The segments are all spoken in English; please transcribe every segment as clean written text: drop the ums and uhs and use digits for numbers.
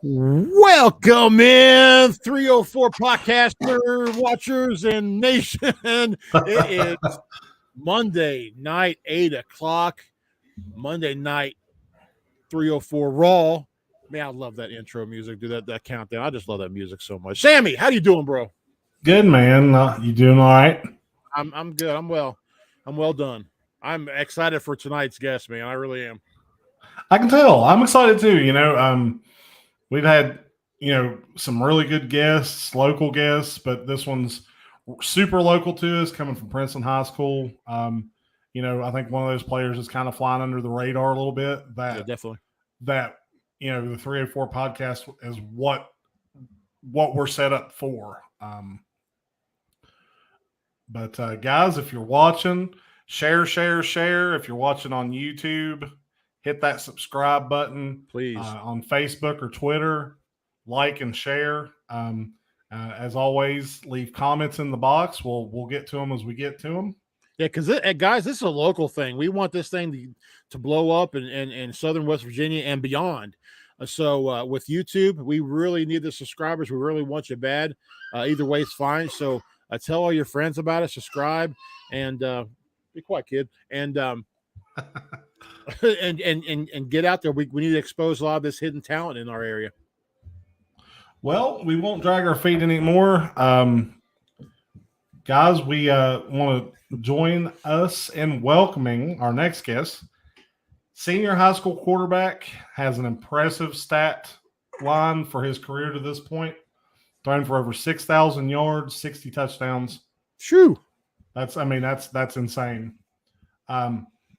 Welcome in 304 podcaster watchers and nation. It is Monday night, 8:00. Monday night, 304 Raw. Man, I love that intro music. Do that countdown. I just love that music so much. Sammy, how you doing, bro? Good, man. You doing all right? I'm good. I'm well. I'm well done. I'm excited for tonight's guest, man. I really am. I can tell. I'm excited too. We've had some really good guests, local guests, but this one's super local to us, coming from Princeton High School. I think one of those players is kind of flying under the radar a little bit. Yeah, definitely. That the 304 podcast is what we're set up for. But guys, if you're watching, share. If you're watching on YouTube, hit that subscribe button. Please. On Facebook or Twitter, like and share. As always, leave comments in the box. We'll get to them as we get to them. Yeah, because guys, this is a local thing. We want this thing to blow up in southern West Virginia and beyond. So with YouTube, we really need the subscribers. We really want you bad. Either way is fine. So tell all your friends about it. Subscribe and be quiet, kid. And and get out there. We need to expose a lot of this hidden talent in our area. Well, we won't drag our feet anymore. Guys, we want to join us in welcoming our next guest. Senior high school quarterback, has an impressive stat line for his career to this point. Thrown for over 6,000 yards, 60 touchdowns. Shoo. That's insane.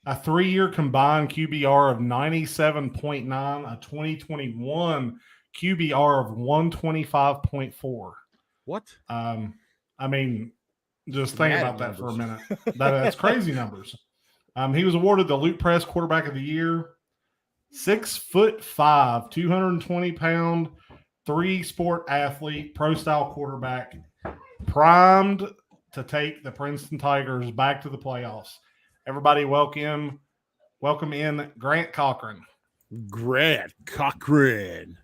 A 3-year combined QBR of 97.9, a 2021 QBR of 125.4. What? Just think about that for a minute. That's crazy numbers. He was awarded the Lootpress Quarterback of the Year. 6'5", 220-pound, 3-sport athlete, pro-style quarterback, primed to take the Princeton Tigers back to the playoffs. Everybody welcome in Grant Cochran. Grant Cochran.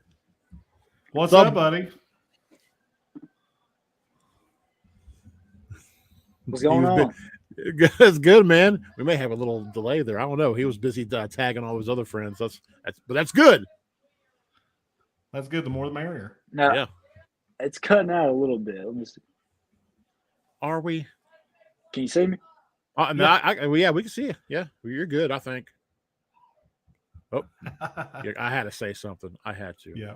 What's up, buddy? What's going on? It's good, man. We may have a little delay there. I don't know. He was busy tagging all his other friends. But that's good. That's good. The more the merrier. No, yeah. It's cutting out a little bit. Let me see. Are we? Can you see me? Yeah, we can see you. Yeah, you're good, I think. Oh, yeah, I had to say something. I had to. Yeah.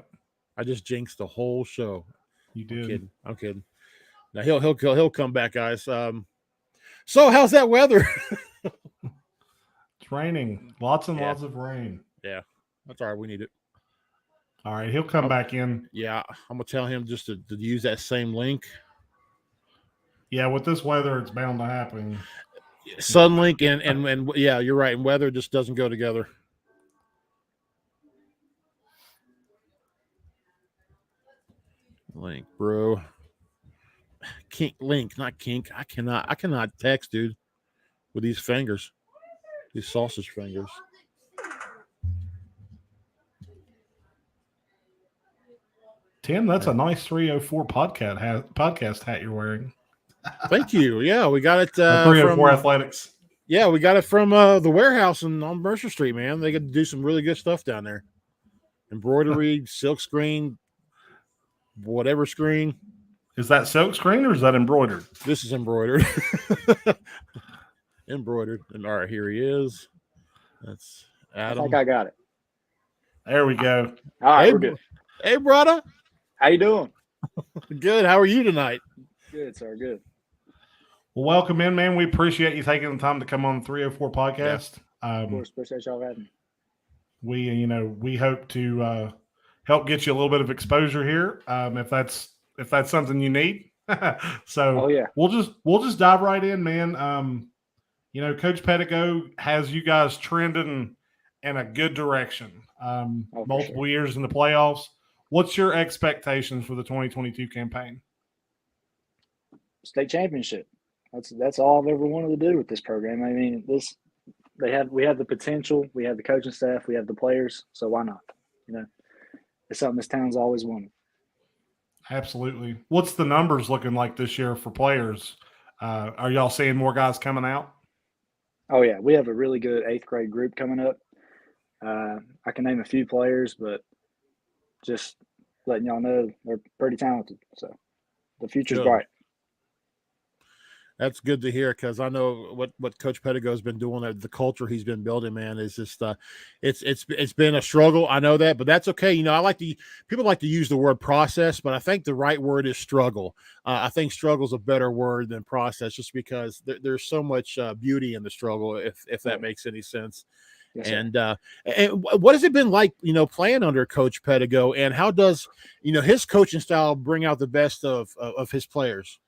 I just jinxed the whole show. You did. I'm kidding. Now he'll come back, guys. So how's that weather? It's raining. Lots and lots of rain. Yeah, that's all right. We need it. All right, he'll come back in. Yeah, I'm gonna tell him just to use that same link. Yeah, with this weather, it's bound to happen. Sunlink and yeah, you're right. And weather just doesn't go together. Link, bro. Kink link, not kink. I cannot text, dude, with these fingers. These sausage fingers. Tim, that's a nice 304 podcast hat you're wearing. Thank you. Yeah, we got it 304 from Athletics. Yeah, we got it from the warehouse on Mercer Street, man. They get to do some really good stuff down there. Embroidery, silk screen, whatever screen. Is that silk screen or is that embroidered? This is embroidered. Embroidered. And all right, here he is. That's Adam. I think I got it. There we go. All right, we're good. Hey, brother. How you doing? Good. How are you tonight? Good, sir. Good. Well, welcome in, man. We appreciate you taking the time to come on the 304 podcast. Of course, appreciate y'all having me. We hope to help get you a little bit of exposure here, if that's something you need. So yeah, we'll just dive right in, man. Coach Pettigo has you guys trending in a good direction. Multiple years in the playoffs. What's your expectations for the 2022 campaign? State championship. That's all I've ever wanted to do with this program. I mean, we have the potential, we have the coaching staff, we have the players, so why not? It's something this town's always wanted. Absolutely. What's the numbers looking like this year for players? Are y'all seeing more guys coming out? Oh yeah, we have a really good 8th grade group coming up. I can name a few players, but just letting y'all know they're pretty talented. So the future's Good. bright. That's good to hear, because I know what Coach Pedigo's been doing. The culture he's been building, man, is just it's been a struggle. I know that, but that's okay. You know, people like to use the word process, but I think the right word is struggle. I think struggle is a better word than process, just because there's so much beauty in the struggle, if that makes any sense. Yes, and what has it been like, playing under Coach Pedigo, and how does his coaching style bring out the best of his players?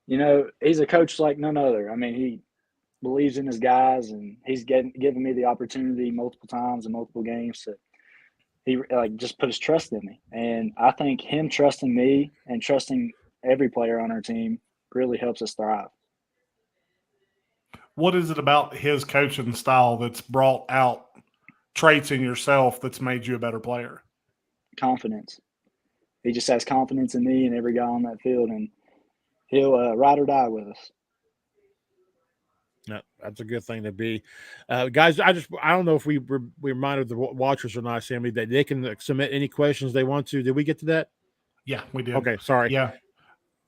He's a coach like none other. I mean, he believes in his guys, and he's given me the opportunity multiple times in multiple games to he just put his trust in me. And I think him trusting me and trusting every player on our team really helps us thrive. What is it about his coaching style that's brought out traits in yourself that's made you a better player? Confidence. He just has confidence in me and every guy on that field, and he'll ride or die with us. No, that's a good thing to be. Guys, I don't know if we reminded the watchers or not, Sammy, that they can submit any questions they want to. Did we get to that? Yeah, we did. Okay, sorry. Yeah.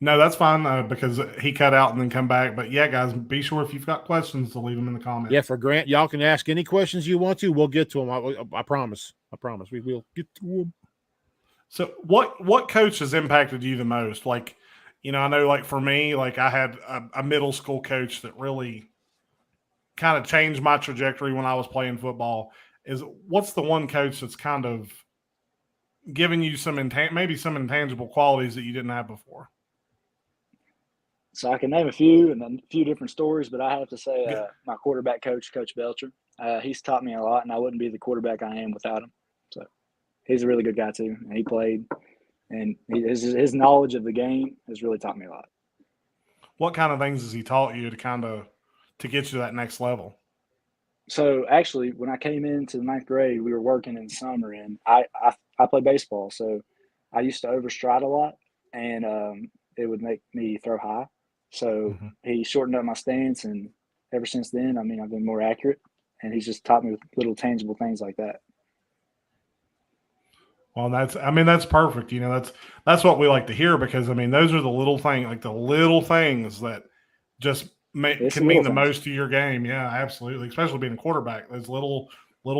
No, that's fine because he cut out and then come back. But yeah, guys, be sure if you've got questions to leave them in the comments. Yeah, for Grant, y'all can ask any questions you want to. We'll get to them. I promise. I promise. We will get to them. So what coach has impacted you the most? Like, I know like for me, like I had a middle school coach that really kind of changed my trajectory when I was playing football. What's the one coach that's kind of given you maybe some intangible qualities that you didn't have before? So I can name a few and a few different stories, but I have to say my quarterback coach, Coach Belcher, he's taught me a lot, and I wouldn't be the quarterback I am without him. So he's a really good guy too, and he played, and his knowledge of the game has really taught me a lot. What kind of things has he taught you to get you to that next level? So actually, when I came into the 9th grade, we were working in the summer, and I play baseball, so I used to overstride a lot, and it would make me throw high. So he shortened up my stance, and ever since then, I mean, I've been more accurate, and he's just taught me little tangible things like that. Well, that's perfect. That's what we like to hear, because those are the little things, like the little things that just can mean the most to your game. Yeah, absolutely. Especially being a quarterback, those little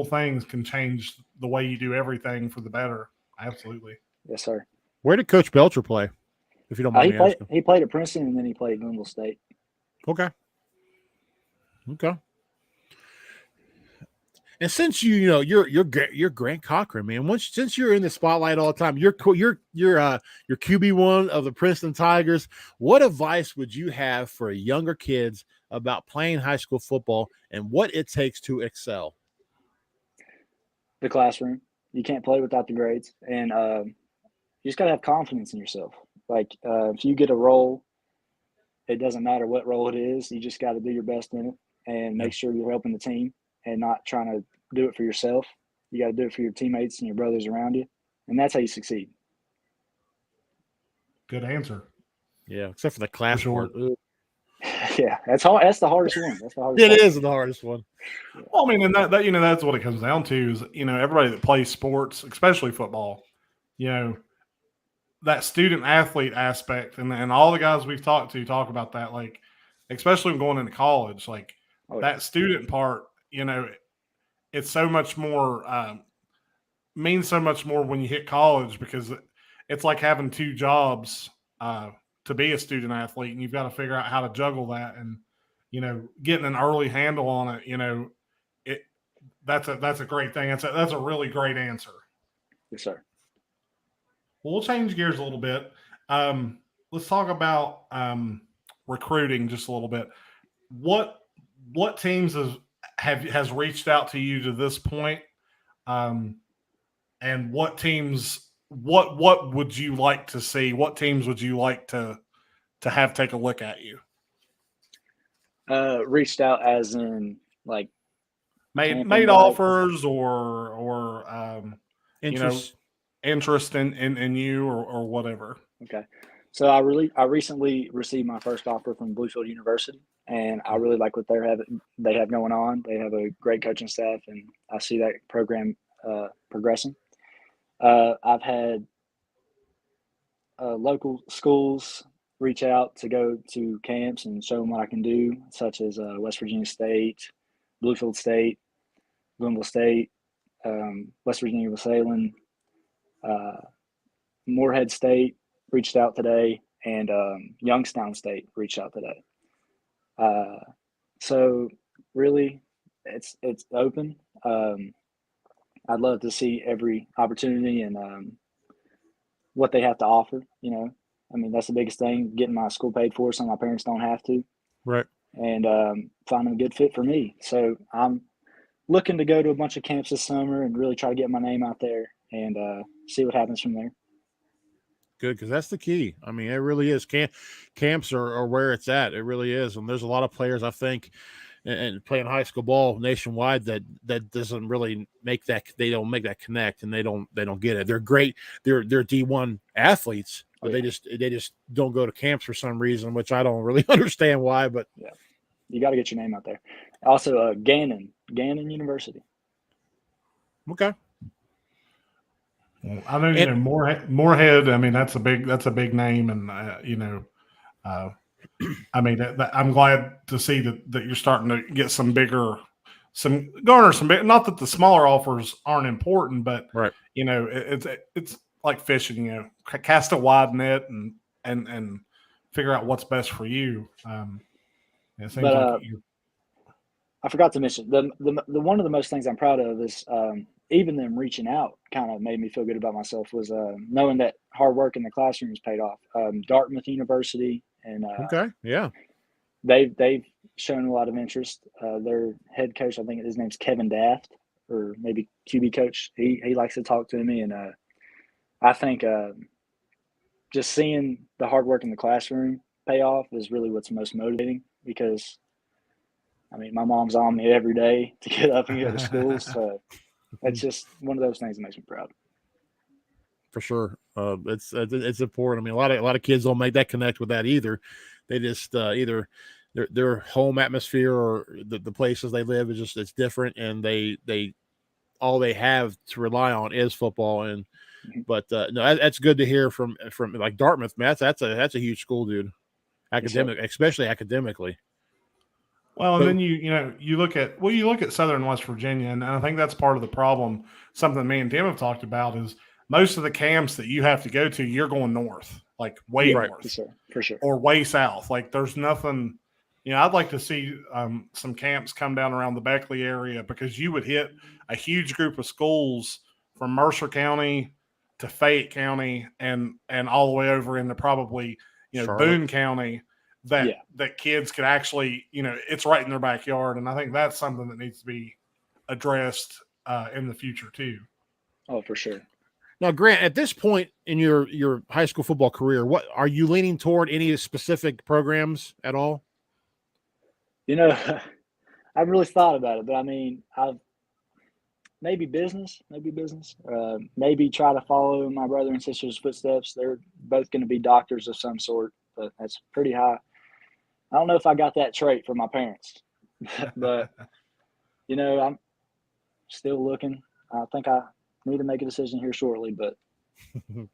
things can change the way you do everything for the better. Absolutely. Yes, sir. Where did Coach Belcher play, if you don't mind me asking? He played at Princeton, and then he played at Glenville State. Okay. And since you're Grant Cochran, man. Since you're in the spotlight all the time, you're QB1 of the Princeton Tigers. What advice would you have for younger kids about playing high school football and what it takes to excel? The classroom. You can't play without the grades, and you just gotta have confidence in yourself. Like if you get a role, it doesn't matter what role it is. You just got to do your best in it and make sure you're helping the team and not trying to do it for yourself. You got to do it for your teammates and your brothers around you, and that's how you succeed. Good answer. Yeah, except for the class part. Yeah, that's hard. That's the hardest one. That's the hardest. It is the hardest one. Well, and that that's what it comes down to is everybody that plays sports, especially football, that student athlete aspect, and all the guys we've talked to talk about that, like especially when going into college, like that student part, it's so much more means so much more when you hit college, because it's like having two jobs to be a student athlete, and you've got to figure out how to juggle that, and getting an early handle on it. That's a great thing. That's a really great answer. Yes, sir. Well, we'll change gears a little bit. Let's talk about recruiting just a little bit. What teams has reached out to you to this point, and what teams? What would you like to see? What teams would you like to have take a look at you? Reached out as in like made offers or interest. interest in you or whatever. Okay. So I recently received my first offer from Bluefield University, and I really like what they have going on. They have a great coaching staff, and I see that program progressing. I've had local schools reach out to go to camps and show them what I can do, such as West Virginia State, Bluefield State, Louisville State, West Virginia Salem, Moorhead State reached out today, and Youngstown State reached out today. So really, it's open. I'd love to see every opportunity and what they have to offer. I mean, that's the biggest thing: getting my school paid for, so my parents don't have to, Right. and finding a good fit for me. So I'm looking to go to a bunch of camps this summer and really try to get my name out there and see what happens from there. Good, because that's the key. I mean, it really is. Camps are where it's at. It really is. And there's a lot of players, I think, and playing high school ball nationwide that doesn't really make that. They don't make that connect, and they don't get it. They're great. They're D1 athletes, but they just don't go to camps for some reason, which I don't really understand why. But yeah, you got to get your name out there. Also, Gannon University. Okay. Well, I know Moorhead. I mean, that's a big name, and I mean, I'm glad to see that you're starting to get garner some big. Not that the smaller offers aren't important, but right. It's like fishing. Cast a wide net and figure out what's best for you. It seems like I forgot to mention the one of the most things I'm proud of is even them reaching out kind of made me feel good about myself was knowing that hard work in the classroom has paid off. Dartmouth University and okay, yeah, they've shown a lot of interest. Their head coach, I think his name's Kevin Daft, or maybe QB coach. He likes to talk to me, and I think just seeing the hard work in the classroom pay off is really what's most motivating because. I mean, my mom's on me every day to get up and go to school, so it's just one of those things that makes me proud. For sure, it's important. I mean, a lot of kids don't make that connect with that either. They just either their home atmosphere or the places they live is just it's different, and they all they have to rely on is football. And but no, that's good to hear from like Dartmouth, man. That's a huge school, dude. Especially academically. Well, and then you look at Southern West Virginia, and I think that's part of the problem. Something me and Tim have talked about is most of the camps that you have to go to, you're going north, like way north, for sure, or way south. Like there's nothing. I'd like to see some camps come down around the Beckley area because you would hit a huge group of schools from Mercer County to Fayette County and all the way over into probably Boone County. That kids could actually, it's right in their backyard. And I think that's something that needs to be addressed in the future too. Oh, for sure. Now, Grant, at this point in your high school football career, what are you leaning toward any specific programs at all? I haven't really thought about it, but I mean, maybe business, maybe try to follow my brother and sister's footsteps. They're both going to be doctors of some sort, but that's pretty high. I don't know if I got that trait from my parents, but I'm still looking. I think I need to make a decision here shortly, but I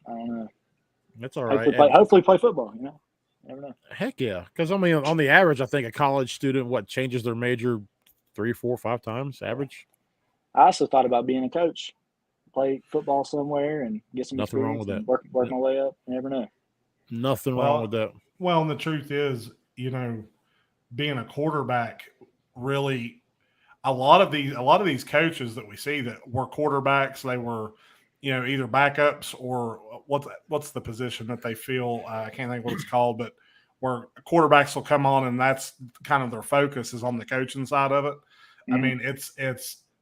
don't know. That's all right. Hopefully play football. Never know. Heck yeah, because I mean, on the average, I think a college student changes their major 3, 4, 5 times average. I also thought about being a coach, play football somewhere, and get some Nothing wrong experience with and that. work my way up. You never know. Nothing wrong with that. Well, and the truth is, being a quarterback really a lot of these coaches that we see that were quarterbacks, they were, either backups or what's the position that they feel, I can't think what it's called, but where quarterbacks will come on and that's kind of their focus is on the coaching side of it. Mm-hmm.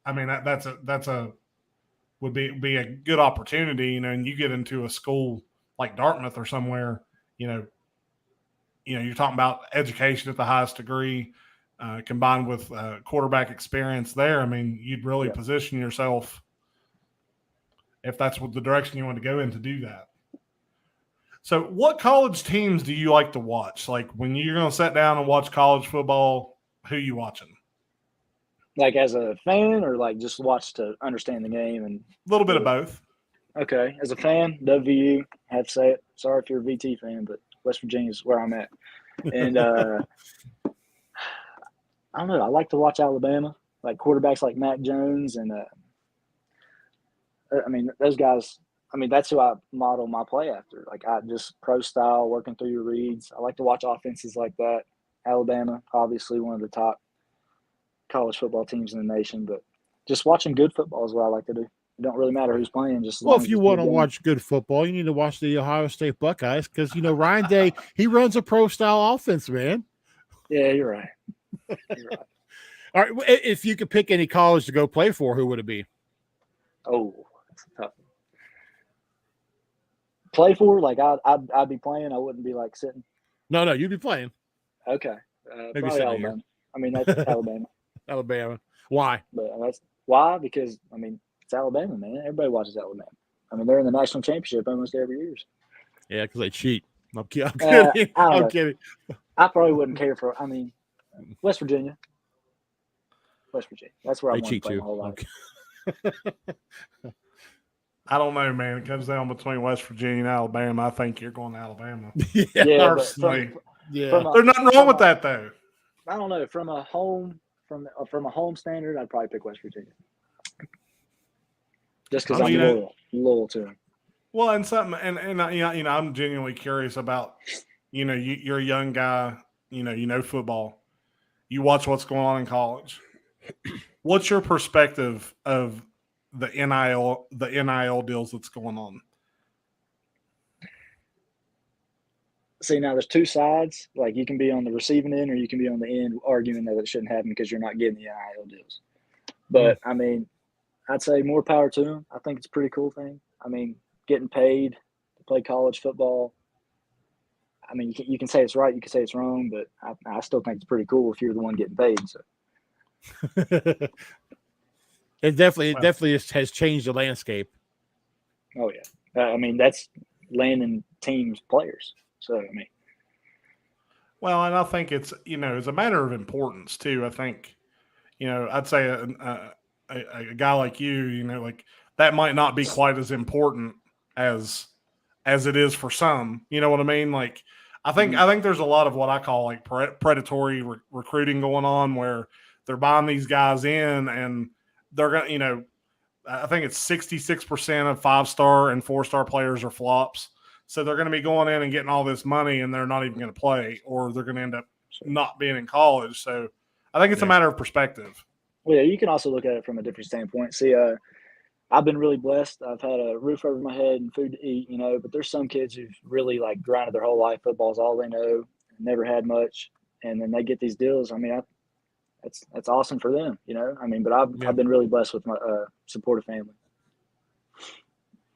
I mean, that's would be a good opportunity, and you get into a school like Dartmouth or somewhere, you're talking about education at the highest degree, combined with quarterback experience there. I mean, you'd really position yourself if that's what the direction you want to go in to do that. So what college teams do you like to watch? Like when you're going to sit down and watch college football, who you watching? Like as a fan, or like just watch to understand the game? And A little bit of both. Okay, as a fan, WVU, I have to say it. Sorry if you're a VT fan, but West Virginia is where I'm at. And I don't know. I like to watch Alabama, like quarterbacks like Mac Jones, and I mean those guys. I mean that's who I model my play after. Like I just pro style, working through your reads. I like to watch offenses like that. Alabama, obviously one of the top college football teams in the nation, but just watching good football is what I like to do. It don't really matter who's playing. Just as Well, long if as you it's want to good game. watch good football, you need to watch the Ohio State Buckeyes because, Ryan Day, he runs a pro-style offense, man. Yeah, you're right. You're right. All right, if you could pick any college to go play for, who would it be? Oh, that's tough. Play for? Like I'd be playing. I wouldn't be like sitting. No, you'd be playing. Okay, Maybe probably sitting Alabama. here. I mean that's Alabama. Alabama. Why? But that's why, because I mean it's Alabama, man. Everybody watches Alabama. I mean they're in the national championship almost every year. Yeah, because they cheat. I'm kidding. I don't I'm know. kidding. I probably wouldn't care for. I mean, West Virginia. That's where I They want to cheat play too. my whole life. I don't know, man. It comes down between West Virginia and Alabama. I think you're going to Alabama. Yeah, Personally. Yeah. There's nothing wrong with that, though. I don't know. From a home standard, I'd probably pick West Virginia. Just because I'm loyal to him. Well, and something, and I'm genuinely curious about, you're a young guy, you know football. You watch what's going on in college. What's your perspective of the NIL deals that's going on? See, now there's two sides. Like you can be on the receiving end, or you can be on the end arguing that it shouldn't happen because you're not getting the NIL deals. But I mean, I'd say more power to them. I think it's a pretty cool thing. I mean, getting paid to play college football. I mean, you can say it's right, you can say it's wrong, but I still think it's pretty cool if you're the one getting paid. So. It definitely has changed the landscape. Oh yeah, I mean that's landing teams players. So I mean, well, and I think it's it's a matter of importance too. I think I'd say a guy like you, like that might not be quite as important as it is for some. You know what I mean? Like I think there's a lot of what I call like predatory recruiting going on, where they're buying these guys in and they're gonna I think it's 66% of 5-star and 4-star players are flops. So they're going to be going in and getting all this money and they're not even going to play, or they're going to end up not being in college. So I think it's a matter of perspective. Well, yeah, you can also look at it from a different standpoint. See, I've been really blessed. I've had a roof over my head and food to eat, but there's some kids who've really like grinded their whole life. Football's all they know, never had much. And then they get these deals. I mean, that's awesome for them, I mean, but I've been really blessed with my supportive family.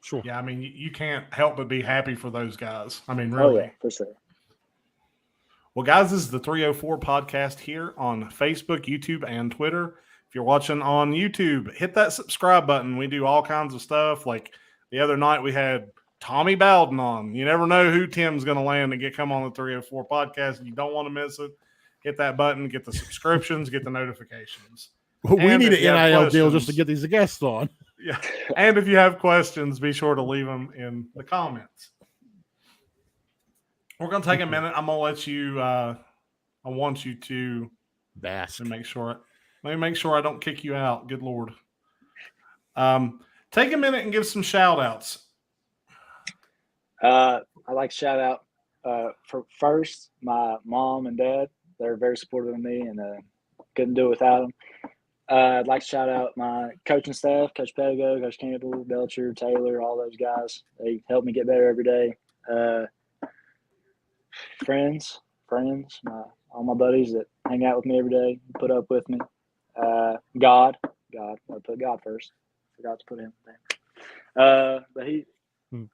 Sure. Yeah, I mean, you can't help but be happy for those guys. I mean, really. Oh, yeah, for sure. Well, guys, this is the 304 podcast here on Facebook, YouTube, and Twitter. If you're watching on YouTube, hit that subscribe button. We do all kinds of stuff. Like the other night, we had Tommy Bowden on. You never know who Tim's going to land and come on the 304 podcast. You don't want to miss it. Hit that button, get the subscriptions, get the notifications. Well, we need an NIL deal just to get these guests on. Yeah. And if you have questions, be sure to leave them in the comments. We're going to take a minute. I'm going to let you, I want you to bask and make sure I don't kick you out. Good Lord. Take a minute and give some shout outs. I like to shout out for first, my mom and dad. They're very supportive of me and couldn't do it without them. I'd like to shout out my coaching staff, Coach Pedigo, Coach Campbell, Belcher, Taylor, all those guys. They help me get better every day. Friends, all my buddies that hang out with me every day, put up with me. God, I put God first. Forgot to put him there. But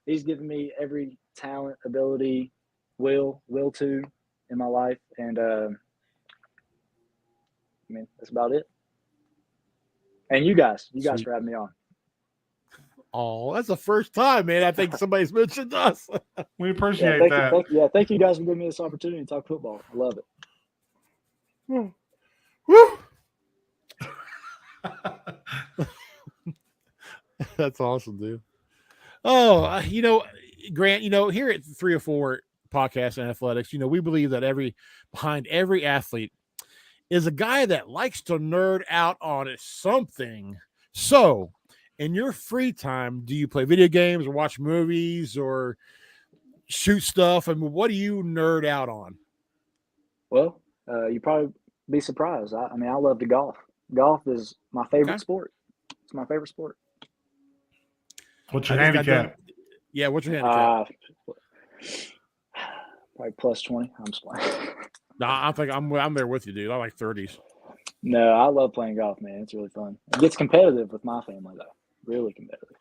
he's given me every talent, ability, will to in my life, and I mean that's about it. And you guys for having me on. Oh, that's the first time, man. I think somebody's mentioned us. We appreciate that. Thank you guys for giving me this opportunity to talk football. I love it. Woo! That's awesome, dude. Oh, Grant, here at 304 Podcast and Athletics, we believe that behind every athlete is a guy that likes to nerd out on something. So, in your free time, do you play video games or watch movies or shoot stuff? I mean, what do you nerd out on? Well, you probably be surprised. I love to golf. Golf is my favorite sport. It's my favorite sport. What's your handicap? What's your handicap? Probably plus 20. I'm just playing. No, I think I'm there with you, dude. I like 30s. No, I love playing golf, man. It's really fun. It gets competitive with my family, though. Really competitive.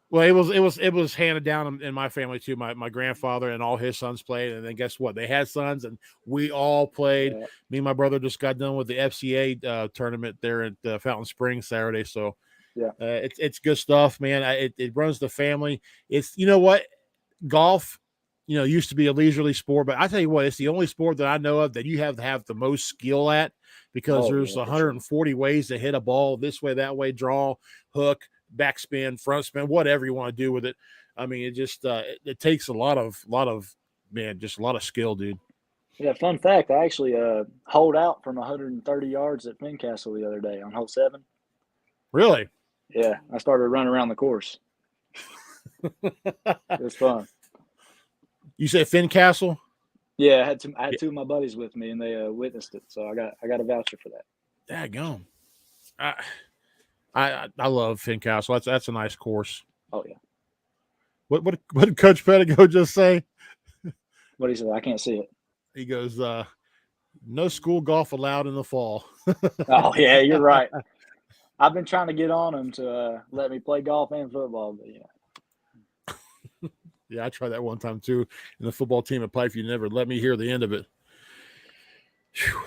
Well, it was handed down in my family too. My grandfather and all his sons played, and then guess what? They had sons, and we all played. Yeah. Me and my brother just got done with the FCA tournament there at Fountain Springs Saturday. So, yeah, it's good stuff, man. It runs the family. It's what golf, used to be a leisurely sport, but I tell you what, it's the only sport that I know of that you have to have the most skill at because there's 140 ways to hit a ball this way, that way, draw, hook, backspin, front spin, whatever you want to do with it. I mean, it just it takes a lot of skill, dude. Yeah, fun fact, I actually holed out from 130 yards at Fincastle the other day on hole 7. Really? Yeah, I started running around the course. It was fun. You said Fincastle? Yeah, I had two of my buddies with me, and they witnessed it, so I got a voucher for that. Daggone. I love Fincastle. That's a nice course. Oh yeah. What did Coach Pettigo just say? What he said? I can't see it. He goes, "No school golf allowed in the fall." Oh yeah, you're right. I've been trying to get on him to let me play golf and football, but yeah. Yeah, I tried that one time too. In the football team at Pikeview, never let me hear the end of it. Whew.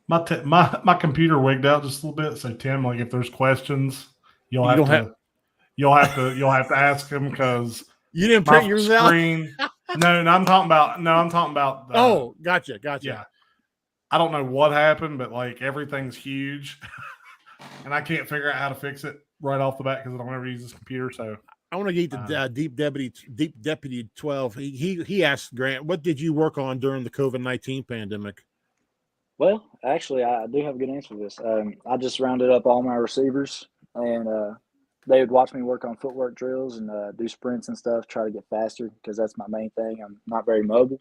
My computer wigged out just a little bit. So Tim, like if there's questions, you'll have to ask him because you didn't print yours out. No, I'm talking about. Gotcha. Yeah, I don't know what happened, but like everything's huge, and I can't figure out how to fix it right off the bat because I don't ever use this computer. So I want to get the Deep Deputy 12. He asked Grant, what did you work on during the COVID-19 pandemic? Well, actually, I do have a good answer for this. I just rounded up all my receivers, and they would watch me work on footwork drills and do sprints and stuff, try to get faster because that's my main thing. I'm not very mobile.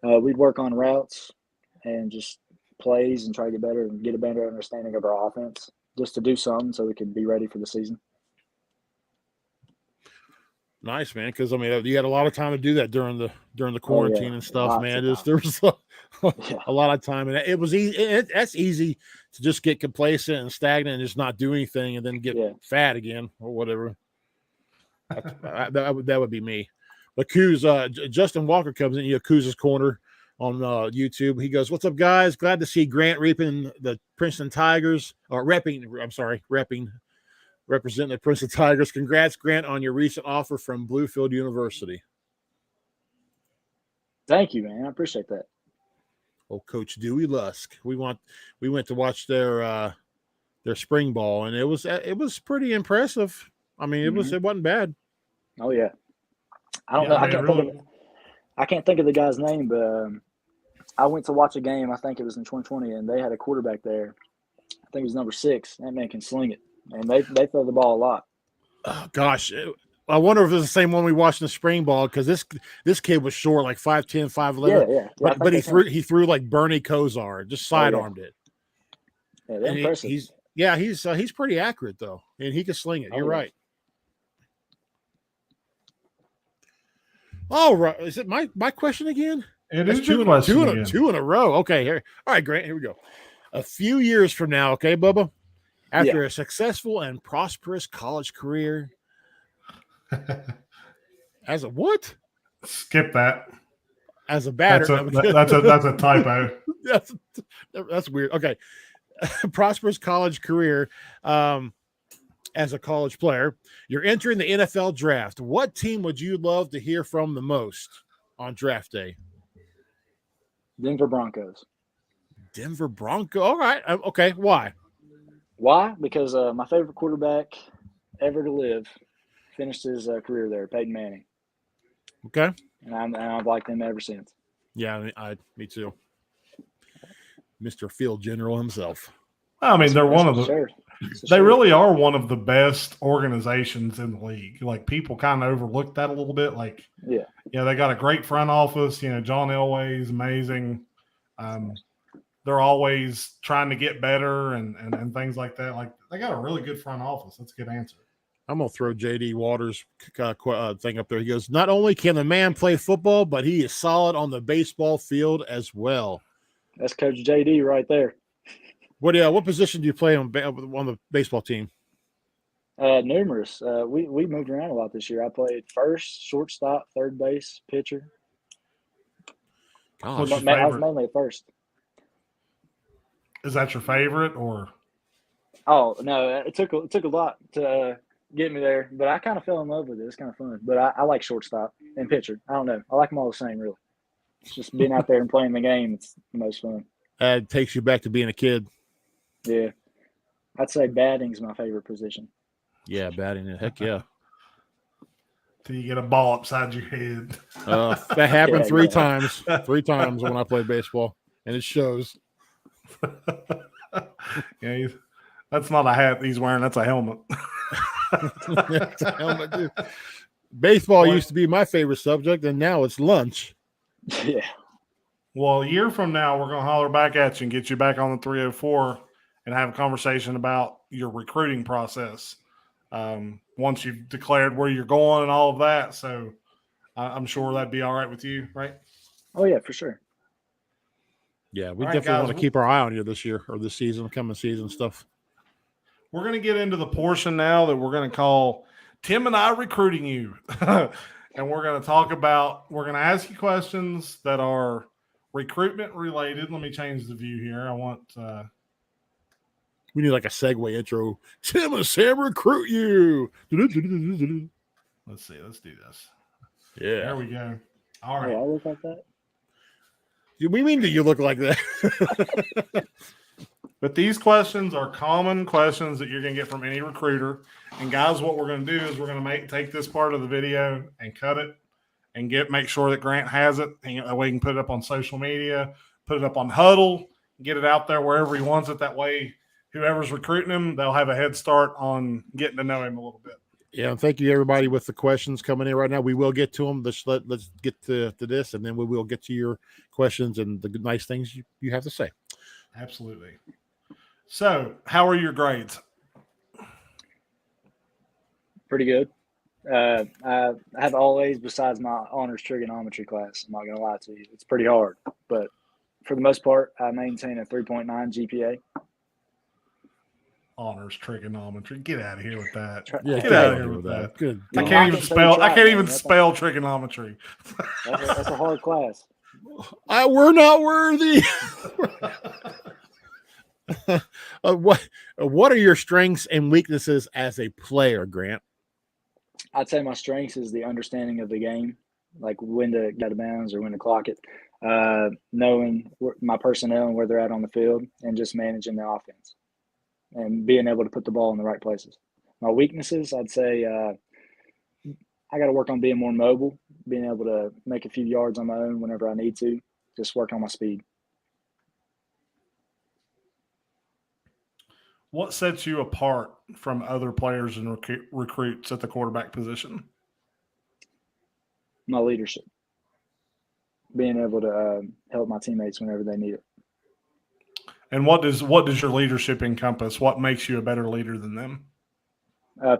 We'd work on routes and just plays and try to get better and get a better understanding of our offense just to do something so we could be ready for the season. Nice, man. Because you had a lot of time to do that during the quarantine and stuff, man. There was a lot of time, and it was easy. That's easy to just get complacent and stagnant and just not do anything, and then get fat again or whatever. That would be me. But Justin Walker comes in Kuz's Corner on YouTube. He goes, "What's up, guys? Glad to see Grant repping the Princeton Tigers or repping. Representing the Princeton Tigers. Congrats, Grant, on your recent offer from Bluefield University." Thank you, man. I appreciate that. Oh, Coach Dewey Lusk. We went to watch their spring ball, and it was pretty impressive. I mean, it wasn't bad. Oh yeah. I don't know. I can't think of the guy's name, but I went to watch a game. I think it was in 2020, and they had a quarterback there. I think it was number 6. That man can sling it. And they throw the ball a lot. Oh, gosh. I wonder if it's the same one we watched in the spring ball because this kid was short, like 5'10", 5'11". Yeah. But he threw like Bernie Kosar, just sidearmed it. Yeah, they're impressive. He's pretty accurate though, and he can sling it. You're right. All right, is it my question again? It is two in a row. Okay, here. All right, Grant. Here we go. A few years from now, okay, Bubba. After a successful and prosperous college career, as a what? Skip that. As a batter. That's a typo. That's weird. Okay. Prosperous college career. as a college player. You're entering the NFL draft. What team would you love to hear from the most on draft day? Denver Broncos. Denver Broncos. All right. Okay. Why? Why? Because my favorite quarterback ever to live finished his career there, Peyton Manning. Okay. And I've liked him ever since. Yeah, me too. Mr. Field General himself. I mean, they're one of the. Sure. They really are one of the best organizations in the league. Like, people kind of overlook that a little bit. Like, yeah, they got a great front office. John Elway is amazing. They're always trying to get better and things like that. Like, they got a really good front office. That's a good answer. I'm going to throw J.D. Waters' thing up there. He goes, not only can the man play football, but he is solid on the baseball field as well. That's Coach J.D. right there. What position do you play on the baseball team? Numerous. We moved around a lot this year. I played first, shortstop, third base, pitcher. What's I your favorite? was mainly at first. Is that your favorite, or? Oh no, it took a lot to get me there, but I kind of fell in love with it. It's kind of fun. But I like shortstop and pitcher. I don't know. I like them all the same, really. It's just being out there and playing the game. It's the most fun. It takes you back to being a kid. Yeah, I'd say batting's my favorite position. Yeah, batting. Heck yeah. Till you get a ball upside your head. That happened three times. 3 times when I played baseball, and it shows. Yeah, that's not a hat he's wearing. That's a helmet. That's a helmet, dude. Baseball used to be my favorite subject, and now it's lunch. Yeah. Well, a year from now, we're going to holler back at you and get you back on the 304 and have a conversation about your recruiting process. Once you've declared where you're going and all of that. So I'm sure that'd be all right with you, right? Oh, yeah, for sure. Yeah, we definitely want to keep our eye on you this year or this season, coming season stuff. We're going to get into the portion now that we're going to call Tim and I recruiting you. And we're going to we're going to ask you questions that are recruitment related. Let me change the view here. I want we need like a segue intro. Tim and Sam recruit you. Let's see. Let's do this. Yeah. There we go. All right. Yeah, I look like that. We mean that you look like that. But these questions are common questions that you're going to get from any recruiter. And guys, what we're going to do is we're going to take this part of the video and cut it and make sure that Grant has it. And that way he can put it up on social media, put it up on Huddle, get it out there wherever he wants it. That way, whoever's recruiting him, they'll have a head start on getting to know him a little bit. Yeah, and thank you everybody with the questions coming in right now. We will get to them. Let's get to this, and then we will get to your questions and the nice things you have to say. Absolutely. So, how are your grades? Pretty good. I have all A's besides my honors trigonometry class. I'm not going to lie to you. It's pretty hard. But for the most part, I maintain a 3.9 GPA. Honors trigonometry. Get out of here with that. Yeah, get out of here with that. Good. I can't even spell trigonometry. That's a hard class. We're not worthy. What are your strengths and weaknesses as a player, Grant? I'd say my strengths is the understanding of the game, like when to get out of bounds or when to clock it, knowing my personnel and where they're at on the field, and just managing the offense and being able to put the ball in the right places. My weaknesses, I'd say I got to work on being more mobile, being able to make a few yards on my own whenever I need to, just work on my speed. What sets you apart from other players and recruits at the quarterback position? My leadership, being able to help my teammates whenever they need it. And what does your leadership encompass? What makes you a better leader than them?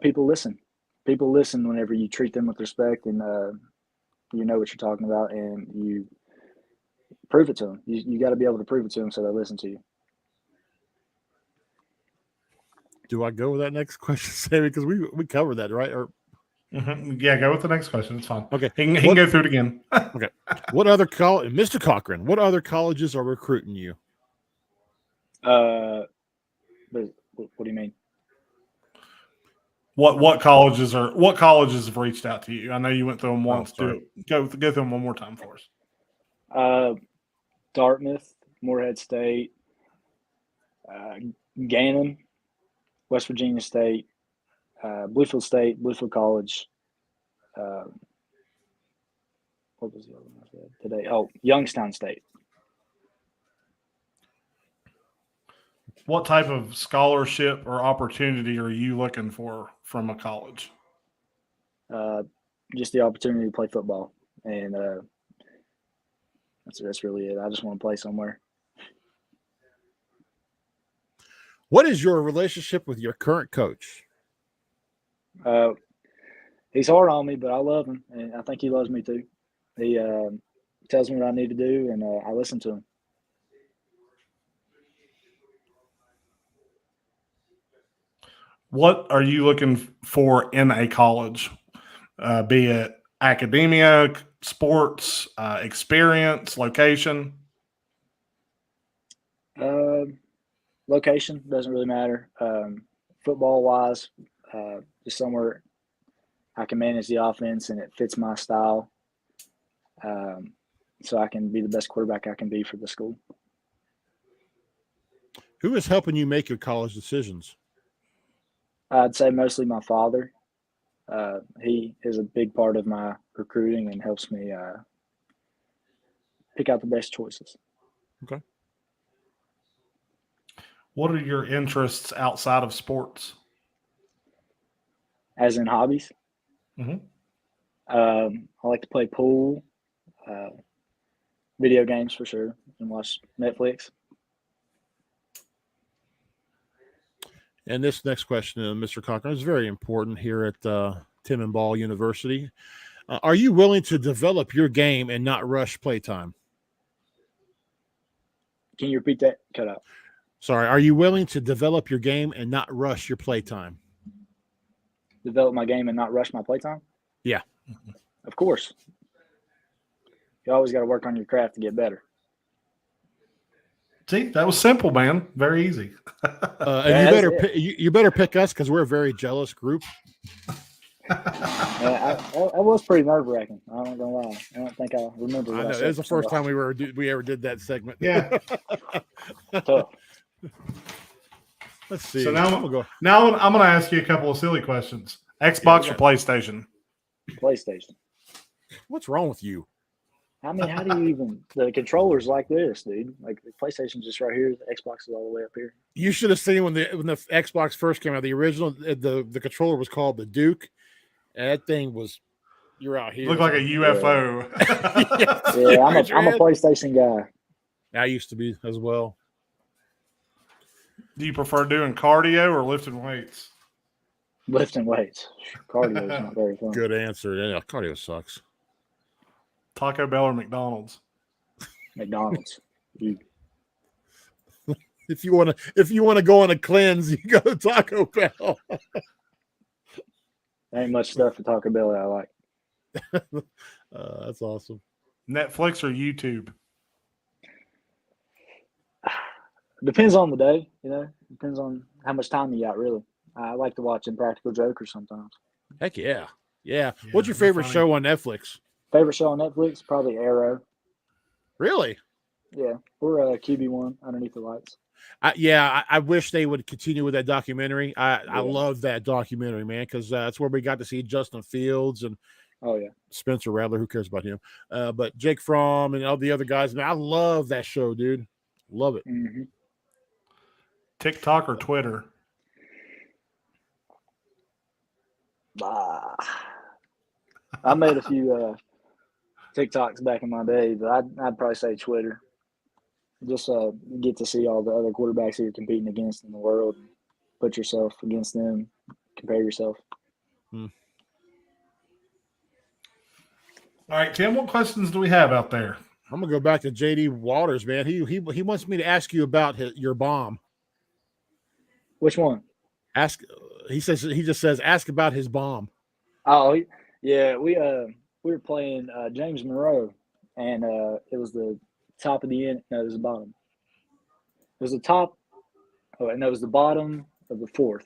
People listen. People listen whenever you treat them with respect and you know what you're talking about, and you prove it to them. You got to be able to prove it to them so they listen to you. Do I go with that next question, Sammy? Because we covered that, right? Or Yeah, go with the next question. It's fine. Okay. He can go through it again. Okay. What other Mr. Cochran, what other colleges are recruiting you? What do you mean? What colleges have reached out to you? I know you went through them once. sorry. Go through them one more time for us. Dartmouth, Morehead State, Gannon, West Virginia State, Bluefield State, Bluefield College. What was the other one I said today? Oh, Youngstown State. What type of scholarship or opportunity are you looking for from a college? Just the opportunity to play football, and that's really it. I just want to play somewhere. What is your relationship with your current coach? He's hard on me, but I love him, and I think he loves me too. He tells me what I need to do, and I listen to him. What are you looking for in a college? Be it academia, sports, experience, location? Location doesn't really matter. Football-wise, just somewhere I can manage the offense and it fits my style, so I can be the best quarterback I can be for the school. Who is helping you make your college decisions? I'd say mostly my father. He is a big part of my recruiting and helps me pick out the best choices. Okay. What are your interests outside of sports? As in hobbies? Mm-hmm. I like to play pool, video games for sure, and watch Netflix. And this next question, Mr. Cochran, is very important here at Tim and Ball University. Are you willing to develop your game and not rush playtime? Can you repeat that? Cut out. Sorry, are you willing to develop your game and not rush your playtime? Develop my game and not rush my playtime? Yeah. Of course. You always got to work on your craft to get better. See, that was simple, man. Very easy. And you better pick us because we're a very jealous group. I was pretty nerve-wracking. I'm not gonna lie. I don't think I remember. I know it was the first time we ever did that segment. Yeah. Tough. Let's see. So now I'm going to ask you a couple of silly questions. Xbox or PlayStation? PlayStation. What's wrong with you? I mean, how do you even – the controller's like this, dude. Like, the PlayStation's just right here. The Xbox is all the way up here. You should have seen when the Xbox first came out. The original, the controller was called the Duke. And that thing was – you're out here. Looked like a UFO. Yeah, I'm a PlayStation guy. I used to be as well. Do you prefer doing cardio or lifting weights? Lifting weights. Cardio is not very fun. Good answer. Yeah, cardio sucks. Taco Bell or McDonald's? McDonald's. If you want to go on a cleanse, you go to Taco Bell. Ain't much stuff at Taco Bell that I like. That's awesome. Netflix or YouTube? Depends on the day, you know. Depends on how much time you got, really. I like to watch Impractical Jokers sometimes. Heck yeah. Yeah. What's your favorite show on Netflix? Favorite show on Netflix? Probably Arrow. Really? Yeah. Or QB1, Underneath the Lights. I wish they would continue with that documentary. I love that documentary, man, because that's where we got to see Justin Fields and Spencer Rattler. Who cares about him? But Jake Fromm and all the other guys. Man, I love that show, dude. Love it. Mm-hmm. TikTok or Twitter? I made a few TikToks back in my day, but I'd probably say Twitter. Just get to see all the other quarterbacks that you're competing against in the world. Put yourself against them. Compare yourself. All right, Tim, what questions do we have out there? I'm going to go back to J.D. Waters, man. He wants me to ask you about your bomb. Which one? He just says ask about his bomb. Oh, yeah. We were playing James Monroe, and it was the top of the end. No, it was the bottom. It was the top. Oh, and that was the bottom of the fourth,